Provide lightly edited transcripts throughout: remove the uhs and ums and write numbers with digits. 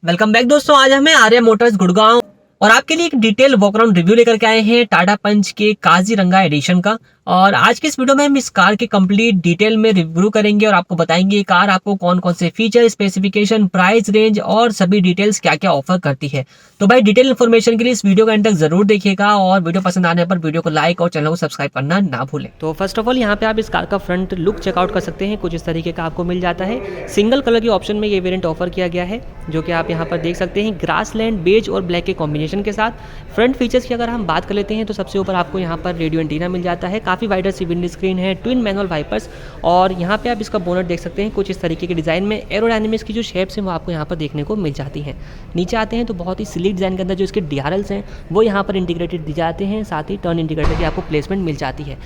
Welcome back दोस्तों। आज हमें आर्या मोटर्स गुड़गांव और आपके लिए एक डिटेल वॉकअराउंड रिव्यू लेकर के आए हैं टाटा पंच के काजीरंगा एडिशन का। और आज के इस वीडियो में हम इस कार के कंप्लीट डिटेल में रिव्यू करेंगे और आपको बताएंगे ये कार आपको कौन कौन से फीचर, स्पेसिफिकेशन, प्राइस रेंज और सभी डिटेल्स क्या क्या ऑफर करती है। तो भाई डिटेल इन्फॉर्मेशन के लिए इस वीडियो को एंड तक जरूर देखिएगा और वीडियो पसंद आने पर वीडियो को लाइक और चैनल को सब्सक्राइब करना ना भूलें। तो फर्स्ट ऑफ ऑल यहाँ पे आप इस कार का फ्रंट लुक चेकआउट कर सकते हैं। कुछ इस तरीके का आपको मिल जाता है। सिंगल कलर की ऑप्शन में ये वेरिएंट ऑफर किया गया है, जो कि आप यहाँ पर देख सकते हैं ग्रासलैंड बेज और ब्लैक के कॉम्बिनेशन के साथ। फ्रंट फीचर्स की अगर हम बात कर लेते हैं तो सबसे ऊपर आपको यहाँ पर रेडियो एंटीना मिल जाता है, काफ़ी वाइडर सी विंड स्क्रीन है, ट्विन मैनुअल वाइपर्स और यहाँ पे आप इसका बोनट देख सकते हैं। कुछ इस तरीके के डिज़ाइन में एरोडायनेमिक्स की जो शेप्स हैं वो आपको यहाँ पर देखने को मिल जाती हैं। नीचे आते हैं तो बहुत ही स्लीक डिज़ाइन के अंदर जो इसके DRLs हैं वो यहाँ पर इंटीग्रेटेड दी जाते हैं, साथ ही टर्न इंडिकेटर की आपको प्लेसमेंट मिल जाती है।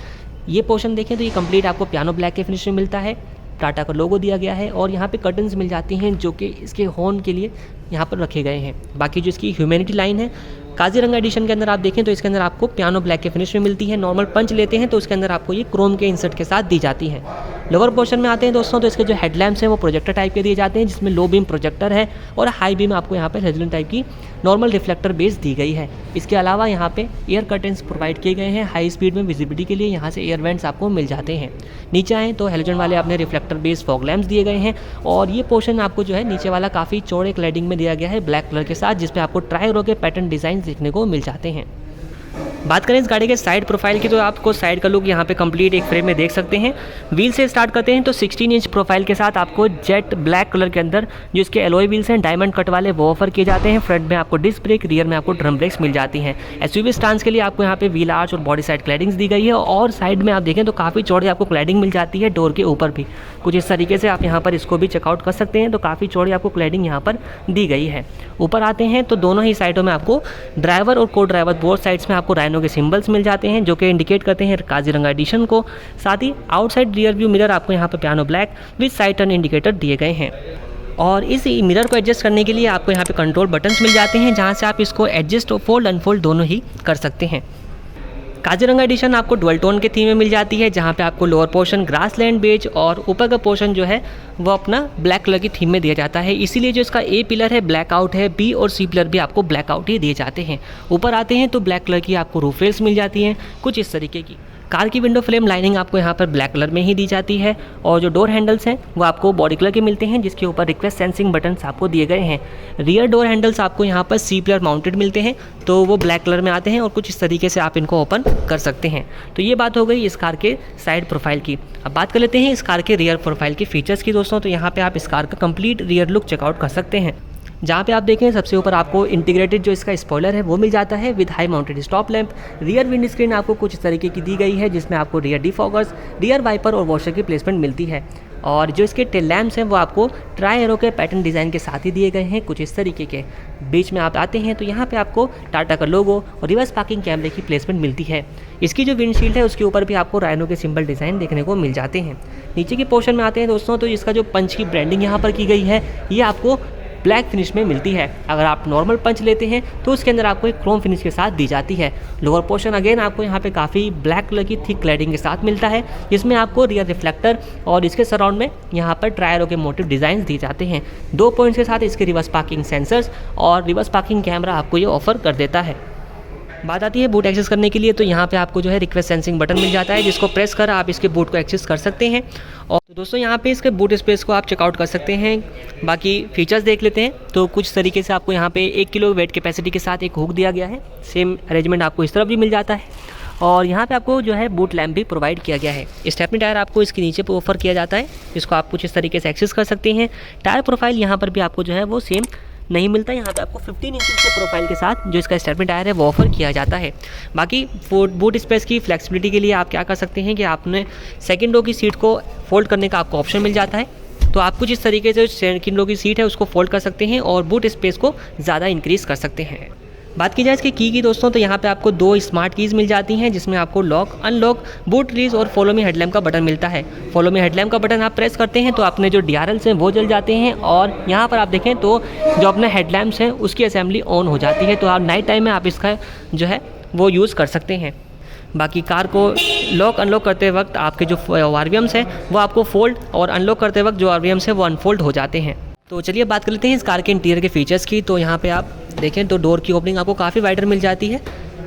ये पोर्शन देखें तो ये कंप्लीट आपको पियानो ब्लैक के फिनिश में मिलता है, टाटा का लोगो दिया गया है और यहाँ पे कर्टन्स मिल जाती हैं जो कि इसके हॉर्न के लिए यहाँ पर रखे गए हैं। बाकी जो इसकी ह्यूमैनिटी लाइन है काजीरंगा एडिशन के अंदर आप देखें तो इसके अंदर आपको पियानो ब्लैक के फिनिश में मिलती है। नॉर्मल पंच लेते हैं तो उसके अंदर आपको ये क्रोम के इंसर्ट के साथ दी जाती है। लोअर पोर्शन में आते हैं दोस्तों तो इसके जो हेडलैम्प्स हैं वो प्रोजेक्टर टाइप के दिए जाते हैं, जिसमें लो बीम प्रोजेक्टर है और हाई बीम आपको यहाँ पर हेलोजन टाइप की नॉर्मल रिफ्लेक्टर बेस दी गई है। इसके अलावा यहाँ पे एयर कर्टेंस प्रोवाइड किए गए हैं हाई स्पीड में विजिबिलिटी के लिए। यहाँ से एयर वेंट्स आपको मिल जाते हैं। नीचे आएँ तो हेलोजन वाले आपने रिफ्लेक्टर बेस फॉग लैम्प्स दिए गए हैं और ये पोर्शन आपको जो है नीचे वाला काफ़ी चौड़े क्लैडिंग में दिया गया है ब्लैक कलर के साथ, जिसमें आपको ट्राई रो के पैटर्न डिज़ाइन देखने को मिल जाते हैं। बात करें इस गाड़ी के साइड प्रोफाइल की तो आपको साइड का लुक यहाँ पे कंप्लीट एक फ्रेम में देख सकते हैं। व्हील से स्टार्ट करते हैं तो 16 इंच प्रोफाइल के साथ आपको जेट ब्लैक कलर के अंदर जो इसके एलॉय व्हील्स हैं डायमंड कट वाले वो ऑफर किए जाते हैं। फ्रंट में आपको डिस्क ब्रेक, रियर में आपको ड्रम ब्रेक्स मिल जाती हैं। SUV स्टांस के लिए आपको यहाँ पे व्हील आर्च और बॉडी साइड क्लैडिंग्स दी गई है और साइड में आप देखें तो काफ़ी चौड़ी आपको क्लैडिंग मिल जाती है डोर के ऊपर भी। कुछ इस तरीके से आप यहाँ पर इसको भी चेकआउट कर सकते हैं, तो काफ़ी चौड़ी आपको क्लैडिंग यहाँ पर दी गई है। ऊपर आते हैं तो दोनों ही साइडों में आपको ड्राइवर और को ड्राइवर बोथ साइड्स में आपको राइनो के सिंबल्स मिल जाते हैं जो कि इंडिकेट करते हैं काजीरंगा एडिशन को। साथ ही आउटसाइड रियर व्यू मिरर आपको यहाँ पर piano black with side turn indicator दिए गए हैं। और इस मिरर को एडजस्ट करने के लिए आपको यहाँ पे कंट्रोल बटन्स मिल जाते हैं, जहाँ से आप इसको एडजस्ट और फोल्ड अनफोल्ड दोनों ही कर सकते हैं। काजीरंगा एडिशन आपको डुअल टोन के थीम में मिल जाती है, जहाँ पे आपको लोअर पोर्शन ग्रासलैंड बेज और ऊपर का पोर्शन जो है वो अपना ब्लैक कलर की थीम में दिया जाता है। इसीलिए जो इसका A पिलर है ब्लैक आउट है, B और C पिलर भी आपको ब्लैक आउट ही दिए जाते हैं। ऊपर आते हैं तो ब्लैक कलर की आपको रूफ रेल्स मिल जाती हैं कुछ इस तरीके की। कार की विंडो फ्रेम लाइनिंग आपको यहाँ पर ब्लैक कलर में ही दी जाती है और जो डोर हैंडल्स हैं वो आपको बॉडी कलर के मिलते हैं, जिसके ऊपर रिक्वेस्ट सेंसिंग बटन्स आपको दिए गए हैं। रियर डोर हैंडल्स आपको यहाँ पर C पिलर माउंटेड मिलते हैं, तो वो ब्लैक कलर में आते हैं और कुछ इस तरीके से आप इनको ओपन कर सकते हैं। तो ये बात हो गई इस कार के साइड प्रोफाइल की। अब बात कर लेते हैं इस कार के रियर प्रोफाइल के फीचर्स की दोस्तों। तो यहाँ पे आप इस कार का कंप्लीट रियर लुक चेकआउट कर सकते हैं, जहाँ पे आप देखें सबसे ऊपर आपको इंटीग्रेटेड जो इसका स्पॉइलर है वो मिल जाता है with high mounted stop lamp. Rear wind screen आपको कुछ इस तरीके की दी गई है, जिसमें आपको रियर डिफॉगर्स, रियर वाइपर और वॉशर की प्लेसमेंट मिलती है। और जो इसके टेल लैम्प्स हैं वो आपको ट्राई एरो के पैटर्न डिज़ाइन के साथ ही दिए गए हैं कुछ इस तरीके के। बीच में आप आते हैं तो यहाँ पे आपको टाटा का लोगो और रिवर्स पार्किंग कैमरे की प्लेसमेंट मिलती है। इसकी जो विंडशील्ड है उसके ऊपर भी आपको राइनो के सिंबल डिज़ाइन देखने को मिल जाते हैं। नीचे के पोर्शन में आते हैं दोस्तों तो इसका जो पंच की ब्रांडिंग यहाँ पर की गई है ये आपको ब्लैक फिनिश में मिलती है। अगर आप नॉर्मल पंच लेते हैं तो उसके अंदर आपको एक क्रोम फिनिश के साथ दी जाती है। लोअर पोर्शन अगेन आपको यहाँ पे काफ़ी ब्लैक कलर की थिक क्लैडिंग के साथ मिलता है, जिसमें आपको रियर रिफ्लेक्टर और इसके सराउंड में यहाँ पर ट्रायरो के मोटिव डिज़ाइन दिए जाते हैं। 2 पॉइंट्स के साथ इसके रिवर्स पार्किंग सेंसर्स और रिवर्स पार्किंग कैमरा आपको ये ऑफर कर देता है। बात आती है बूट एक्सेस करने के लिए, तो यहाँ पे आपको जो है रिक्वेस्ट सेंसिंग बटन मिल जाता है, जिसको प्रेस कर आप इसके बूट को एक्सेस कर सकते हैं। और तो दोस्तों यहाँ पे इसके बूट स्पेस को आप चेकआउट कर सकते हैं। बाकी फीचर्स देख लेते हैं तो कुछ तरीके से आपको यहाँ पे 1 किलो वेट कैपेसिटी के साथ एक हुक दिया गया है। सेम अरेंजमेंट आपको इस तरफ भी मिल जाता है और यहाँ पे आपको जो है बूट लैम्प भी प्रोवाइड किया गया है। स्टेपनी टायर आपको इसके नीचे पे ऑफर किया जाता है, इसको आप कुछ इस तरीके से एक्सेस कर सकते हैं। टायर प्रोफाइल यहाँ पर भी आपको जो है वो सेम नहीं मिलता, यहाँ पे आपको 15 इंच के प्रोफाइल के साथ जो इसका स्टेपनी टायर है वो ऑफर किया जाता है। बाकी बूट स्पेस की फ्लेक्सिबिलिटी के लिए आप क्या कर सकते हैं कि आपने सेकंड रो की सीट को फोल्ड करने का आपको ऑप्शन मिल जाता है, तो आप कुछ इस तरीके से सेकंड रो की सीट है उसको फोल्ड कर सकते हैं और बूट स्पेस को ज़्यादा इंक्रीज़ कर सकते हैं। बात की जाए इसकी की दोस्तों तो यहाँ पे आपको 2 स्मार्ट कीज़ मिल जाती हैं, जिसमें आपको लॉक, अनलॉक, बूट रिलीज और फॉलो मी हेडलैम्प का बटन मिलता है। फॉलो मी हेडलैम्प का बटन आप प्रेस करते हैं तो अपने जो DRLs हैं वो जल जाते हैं और यहाँ पर आप देखें तो जो अपने हेडलैम्प्स हैं उसकी असेंबली ऑन हो जाती है, तो आप नाइट टाइम में आप इसका जो है वो यूज़ कर सकते हैं। बाकी कार को लॉक अनलॉक करते वक्त आपके जो RVMs हैं वो आपको फोल्ड और अनलॉक करते वक्त जो RVMs हैं वो अनफोल्ड हो जाते हैं। तो चलिए बात कर लेते हैं इस कार के इंटीरियर के फीचर्स की। तो यहाँ पे आप देखें तो डोर की ओपनिंग आपको काफ़ी वाइडर मिल जाती है।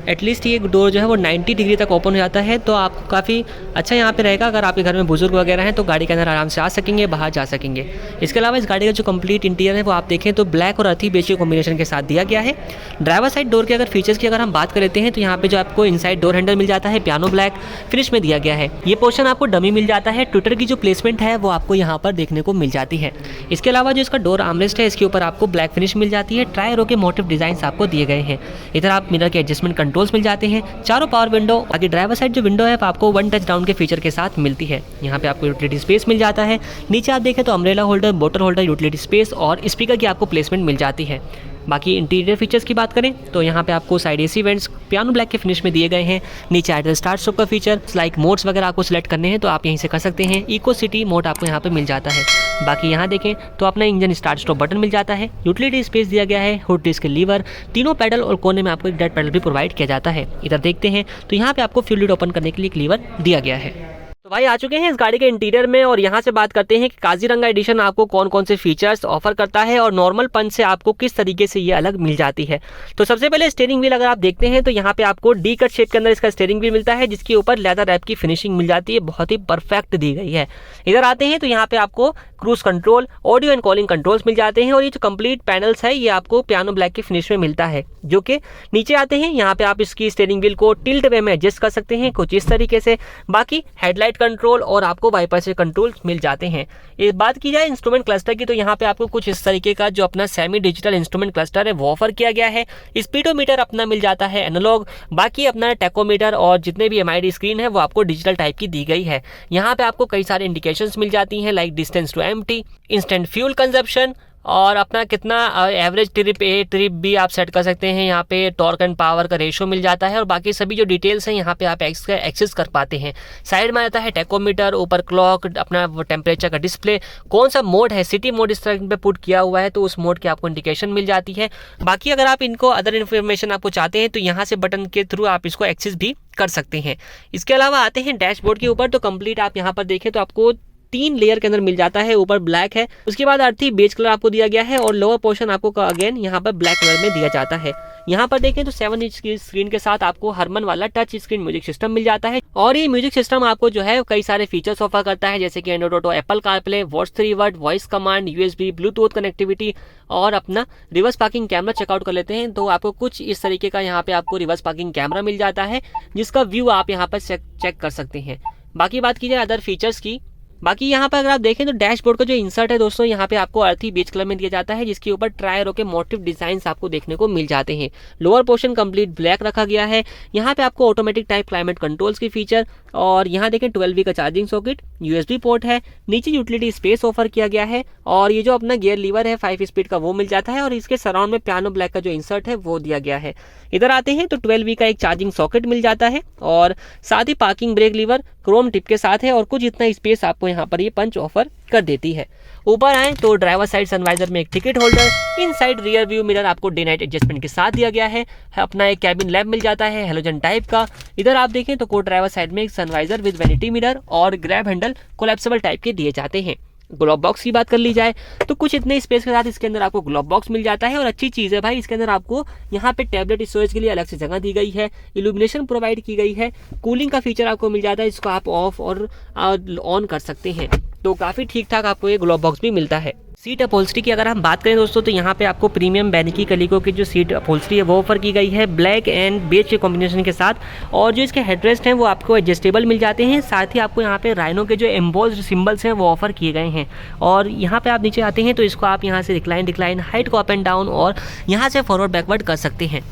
एटलीस्ट ये डोर जो है वो 90 डिग्री तक ओपन हो जाता है, तो आपको काफ़ी अच्छा यहाँ पे रहेगा। अगर आपके घर में बुजुर्ग वगैरह हैं तो गाड़ी के अंदर आराम से आ सकेंगे, बाहर जा सकेंगे। इसके अलावा इस गाड़ी का जो कंप्लीट इंटीरियर है वो आप देखें तो ब्लैक और अर्थी बेज के कॉम्बिनेशन के साथ दिया गया है। ड्राइवर साइड डोर के अगर फीचर्स की अगर हम बात कर लेते हैं तो यहाँ पे जो आपको इनसाइड डोर हैंडल मिल जाता है पियानो ब्लैक फिनिश में दिया गया है। ये पोर्शन आपको डमी मिल जाता है। ट्विटर की जो प्लेसमेंट है वो आपको यहाँ पर देखने को मिल जाती है। इसके अलावा जो इसका डोर आर्मरेस्ट है इसके ऊपर आपको ब्लैक फिनिश मिल जाती है। ट्राई एरो के मोटिव डिजाइन आपको दिए गए हैं। इधर आप मिरर के एडजस्टमेंट कंट्रोल्स मिल जाते हैं, चारों पावर विंडो। बाकी ड्राइवर साइड जो विंडो है वो आपको वन टच डाउन के फीचर के साथ मिलती है। यहाँ पे आपको यूटिलिटी स्पेस मिल जाता है। नीचे आप देखें तो अम्ब्रेला होल्डर, बोतल होल्डर, यूटिलिटी स्पेस और स्पीकर की आपको प्लेसमेंट मिल जाती है। बाकी इंटीरियर फीचर्स की बात करें तो यहाँ पे आपको side AC vents piano black के फिनिश में दिए गए हैं। नीचे आइडल स्टार्ट स्टॉप का फीचर, लाइक मोड्स वगैरह आपको सिलेक्ट करने हैं तो आप यहीं से कर सकते हैं। इको सिटी मोड आपको यहाँ पे मिल जाता है। बाकी यहाँ देखें तो अपना इंजन स्टार्ट स्टॉप बटन मिल जाता है। यूटिलिटी स्पेस दिया गया है, हुड डिस्क लीवर, तीनों पैडल और कोने में आपको एक डेड पैडल भी प्रोवाइड किया जाता है। इधर देखते हैं तो यहाँ पे आपको फ्यूल लिड ओपन करने के लिए एक लीवर दिया गया है। तो भाई आ चुके हैं इस गाड़ी के इंटीरियर में और यहाँ से बात करते हैं कि काजीरंगा एडिशन आपको कौन कौन से फीचर्स ऑफर करता है और नॉर्मल पंच से आपको किस तरीके से ये अलग मिल जाती है। तो सबसे पहले स्टीयरिंग व्हील अगर आप देखते हैं तो यहाँ पे आपको डी कट शेप के अंदर इसका स्टीयरिंग व्हील मिलता है, जिसके ऊपर लेदर रैप की फिनिशिंग मिल जाती है, बहुत ही परफेक्ट दी गई है। इधर आते हैं तो यहाँ पे आपको cruise control, audio and calling controls मिल जाते हैं और ये जो कंप्लीट पैनल्स है ये आपको पियानो ब्लैक की फिनिश में मिलता है। जो कि नीचे आते हैं यहाँ पे आप इसकी स्टीयरिंग व्हील को टिल्ट वे में एडजस्ट कर सकते हैं कुछ इस तरीके से। बाकी हेडलाइट कंट्रोल और आपको वाइपर से कंट्रोल मिल जाते हैं। ये बात की जाए इंस्ट्रूमेंट क्लस्टर की तो यहाँ पे आपको कुछ इस तरीके का जो अपना सेमी डिजिटल इंस्ट्रूमेंट क्लस्टर है वो ऑफर किया गया है। स्पीडोमीटर अपना मिल जाता है एनालॉग, बाकी अपना टैकोमीटर और जितने भी एमआईडी स्क्रीन है वो आपको डिजिटल टाइप की दी गई है। यहाँ पे आपको कई सारे इंडिकेशंस मिल जाती हैं, like distance to empty, instant fuel consumption और अपना कितना average trip A trip B आप सेट कर सकते हैं। यहाँ पे टॉर्क एंड पावर का रेशो मिल जाता है और बाकी सभी जो डिटेल्स हैं यहाँ पे आप एक्सेस कर पाते हैं। साइड में आता है टैकोमीटर, ऊपर क्लॉक, अपना टेम्परेचर का डिस्प्ले, कौन सा मोड है, सिटी मोड इस तरह पे पुट किया हुआ है तो उस मोड की आपको इंडिकेशन मिल जाती है। बाकी अगर आप इनको अदर इन्फॉर्मेशन आपको चाहते हैं तो यहाँ से बटन के थ्रू आप इसको एक्सेस भी कर सकते हैं। इसके अलावा आते हैं डैशबोर्ड के ऊपर तो कंप्लीट आप यहाँ पर देखें तो आपको 3 लेयर के अंदर मिल जाता है। ऊपर ब्लैक है, उसके बाद अर्थी बेज कलर आपको दिया गया है और लोअर पोर्शन आपको अगेन यहाँ पर ब्लैक कलर में दिया जाता है। यहाँ पर देखें तो 7 इंच की स्क्रीन के साथ आपको हरमन वाला टच स्क्रीन म्यूजिक सिस्टम मिल जाता है और ये म्यूजिक सिस्टम आपको जो है कई सारे फीचर्स ऑफर करता है, जैसे कि Android auto, Apple CarPlay, voice 3 word, voice command, USB, Bluetooth connectivity और अपना रिवर्स पार्किंग कैमरा चेकआउट कर लेते हैं तो आपको कुछ इस तरीके का यहाँ पे आपको रिवर्स पार्किंग कैमरा मिल जाता है, जिसका व्यू आप यहाँ पर चेक कर सकते हैं। बाकी बात की जाए अदर फीचर्स की, बाकी यहाँ पर अगर आप देखें तो डैशबोर्ड का जो इंसर्ट है दोस्तों यहाँ पे आपको अर्थी बेज कलर में दिया जाता है, जिसके ऊपर ट्राई एरो के मोटिव डिजाइन आपको देखने को मिल जाते हैं। लोअर पोर्शन कंप्लीट ब्लैक रखा गया है। यहाँ पे आपको ऑटोमेटिक टाइप क्लाइमेट कंट्रोल्स की फीचर और यहाँ देखें 12V का चार्जिंग सॉकेट, यूएसबी पोर्ट है, नीचे यूटिलिटी स्पेस ऑफर किया गया है और ये जो अपना गियर लीवर है 5 स्पीड का वो मिल जाता है और इसके सराउंड में पियानो ब्लैक का जो इंसर्ट है वो दिया गया है। इधर आते हैं तो 12V का एक चार्जिंग सॉकेट मिल जाता है और साथ ही parking brake lever chrome tip के साथ है और कुछ इतना स्पेस आपको यहाँ पर ये पंच ऑफर कर देती है। ऊपर आए तो ड्राइवर साइड सनवाइजर में एक ticket holder, inside rear view mirror आपको डे नाइट एडजस्टमेंट के साथ दिया गया है। अपना एक कैबिन लैम्प मिल जाता है हेलोजन टाइप का। इधर आप देखें तो को ड्राइवर साइड में एक सनवाइजर विद वैनिटी मिरर और ग्रैब हैंडल कोलैप्सिबल टाइप के दिए जाते हैं। ग्लोब बॉक्स की बात कर ली जाए तो कुछ इतने स्पेस के साथ इसके अंदर आपको ग्लोब बॉक्स मिल जाता है और अच्छी चीज़ है भाई, इसके अंदर आपको यहाँ पे टैबलेट स्टोरेज के लिए अलग से जगह दी गई है, इल्यूमिनेशन प्रोवाइड की गई है, कूलिंग का फीचर आपको मिल जाता है, इसको आप ऑफ और ऑन कर सकते हैं। तो काफ़ी ठीक ठाक आपको ये ग्लोब बॉक्स भी मिलता है। सीट अपहोल्स्ट्री की अगर हम बात करें दोस्तों तो यहाँ पे आपको प्रीमियम बैनिकी कलीको की जो सीट अपहोल्स्ट्री है वो ऑफर की गई है ब्लैक एंड बेज के कॉम्बिनेशन के साथ और जो इसके हेडरेस्ट हैं वो आपको एडजस्टेबल मिल जाते हैं। साथ ही आपको यहाँ पे राइनो के जो एम्बोस्ड सिंबल्स हैं वो ऑफर किए गए हैं और यहाँ पे आप नीचे आते हैं तो इसको आप यहाँ से रिक्लाइन हाइट को अप एंड डाउन और यहाँ से फॉरवर्ड बैकवर्ड कर सकते हैं।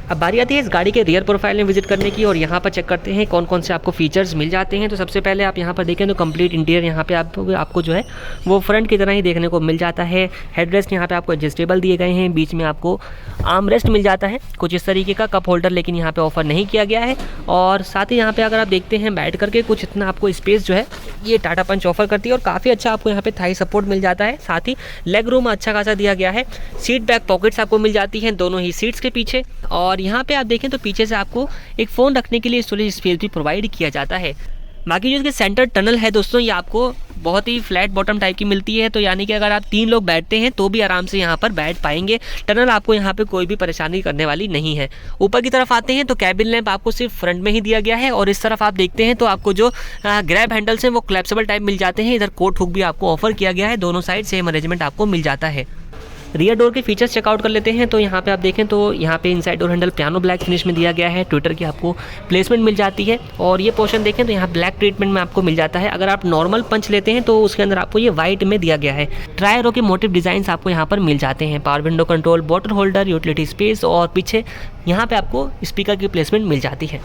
अब बारी आती है इस गाड़ी के रियर प्रोफाइल में विजिट करने की और यहाँ पर चेक करते हैं कौन कौन से आपको फीचर्स मिल जाते हैं। तो सबसे पहले आप यहाँ पर देखें तो कंप्लीट इंटीरियर यहाँ पे आपको जो है वो फ्रंट की तरह ही देखने को मिल जाता है। हेडरेस्ट यहाँ पे आपको एडजस्टेबल दिए गए हैं, बीच में आपको आर्म रेस्ट मिल जाता है कुछ इस तरीके का, कप होल्डर लेकिन यहाँ पे ऑफर नहीं किया गया है। और साथ ही यहाँ पे अगर आप देखते हैं बैठ करके कुछ इतना आपको स्पेस जो है ये टाटा पंच ऑफर करती है और काफ़ी अच्छा आपको यहाँ पे थाई सपोर्ट मिल जाता है। साथ ही लेग रूम अच्छा खासा दिया गया है। सीट बैक पॉकेट्स आपको मिल जाती हैं दोनों ही सीट्स के पीछे और यहाँ पे आप देखें तो पीछे से आपको एक फ़ोन रखने के लिए स्टोरेज स्पेस भी प्रोवाइड किया जाता है। बाकी जो इसके सेंटर टनल है दोस्तों ये आपको बहुत ही फ्लैट बॉटम टाइप की मिलती है, तो यानी कि अगर आप 3 लोग बैठते हैं तो भी आराम से यहाँ पर बैठ पाएंगे। टनल आपको यहाँ पे कोई भी परेशानी करने वाली नहीं है। ऊपर की तरफ आते हैं तो कैबिन लैंप आपको सिर्फ फ्रंट में ही दिया गया है, और इस तरफ आप देखते हैं तो आपको जो ग्रैब हैंडल्स हैं वो क्लैप्सेबल टाइप मिल जाते हैं। इधर कोट हुक भी आपको ऑफर किया गया है, दोनों साइड सेम अरेंजमेंट आपको मिल जाता है। रियर डोर के फीचर्स चेकआउट कर लेते हैं। तो यहाँ पे आप देखें तो यहाँ पे inside door handle piano black finish में दिया गया है। ट्विटर की आपको प्लेसमेंट मिल जाती है, और ये पोर्शन देखें तो यहाँ ब्लैक ट्रीटमेंट में आपको मिल जाता है। अगर आप नॉर्मल पंच लेते हैं तो उसके अंदर आपको ये वाइट में दिया गया है। ट्राई रो के मोटिव डिजाइन आपको यहाँ पर मिल जाते हैं। Power window control, bottle holder, utility space, और पीछे यहाँ पे आपको स्पीकर की प्लेसमेंट मिल जाती है।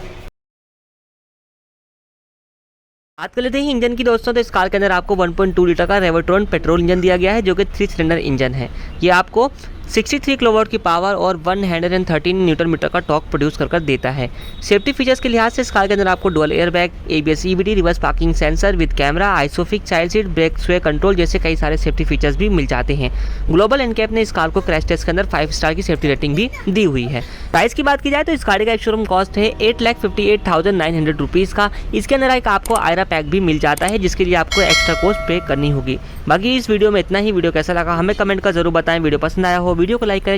बात कर लेते हैं इंजन की दोस्तों। तो इस कार के अंदर आपको 1.2 लीटर का रेवोट्रॉन पेट्रोल इंजन दिया गया है, जो कि 3 सिलेंडर इंजन है। ये आपको 63 किलोवाट की पावर और 113 न्यूटन मीटर का टॉर्क प्रोड्यूस कर देता है। सेफ्टी फीचर्स के लिहाज से इस कार के अंदर आपको dual airbag, ABS EBD, reverse parking sensor with camera, isofix child seat, brake sway control जैसे कई सारे सेफ्टी फीचर्स भी मिल जाते हैं। ग्लोबल एनकैप ने इस कार को क्रैश टेस्ट के अंदर 5 स्टार की सेफ्टी रेटिंग भी दी हुई है। प्राइस की बात की जाए तो इस गाड़ी का एक शोरूम कॉस्ट है 8,58,900 रुपीज़ का। इसके अंदर एक आपको आयरा पैक भी मिल जाता है, जिसके लिए आपको एक्स्ट्रा कॉस्ट पे करनी होगी। बाकी इस वीडियो में इतना ही। वीडियो कैसा लगा हमें कमेंट कर जरूर बताएं। वीडियो पसंद आया हो वीडियो को लाइक करें।